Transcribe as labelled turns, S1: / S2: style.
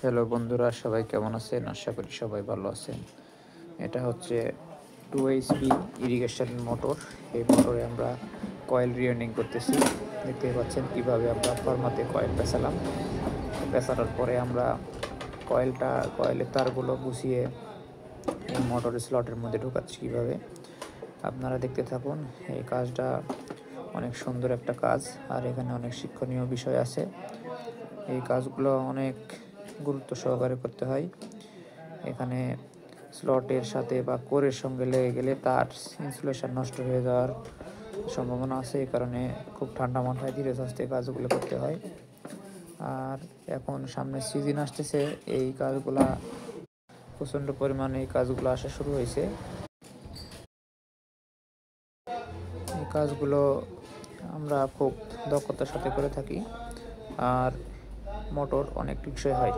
S1: Hello বন্ধুরা, সবাই কেমন আছেন? আশা করি সবাই ভালো আছেন। এটা হচ্ছে 2 HP ইরিগেশন মোটর। এই মোটরে আমরা কয়েল রিওয়ার্ডিং করতেছি। দেখতেই পাচ্ছেন কিভাবে আমরা ফরমাতে কয়েল পেঁচালাম। পেঁচানোর পরে আমরা কয়েলের তারগুলো গুছিয়ে এই মোটরের স্লটের মধ্যে ঢোকাচ্ছি কীভাবে। আপনারা দেখতে থাকুন। এই কাজটা অনেক সুন্দর একটা কাজ, আর এখানে অনেক শিক্ষণীয় বিষয় আছে। এই কাজগুলো অনেক গুরুত্ব সহকারে করতে হয়। এখানে স্লটের সাথে বা কোরের সঙ্গে লেগে গেলে তার ইনসুলেশন নষ্ট হয়ে যাওয়ার সম্ভাবনা আছে। এই কারণে খুব ঠান্ডা মাথায় ধীরে সুস্থে কাজগুলো করতে হয়। আর এখন সামনে সিজন আসতেছে, এই কাজগুলা প্রচণ্ড পরিমাণে এই কাজগুলো আসা শুরু হয়েছে। এই কাজগুলো আমরা খুব দক্ষতার সাথে করে থাকি, আর মোটর অনেক টেকসই হয়।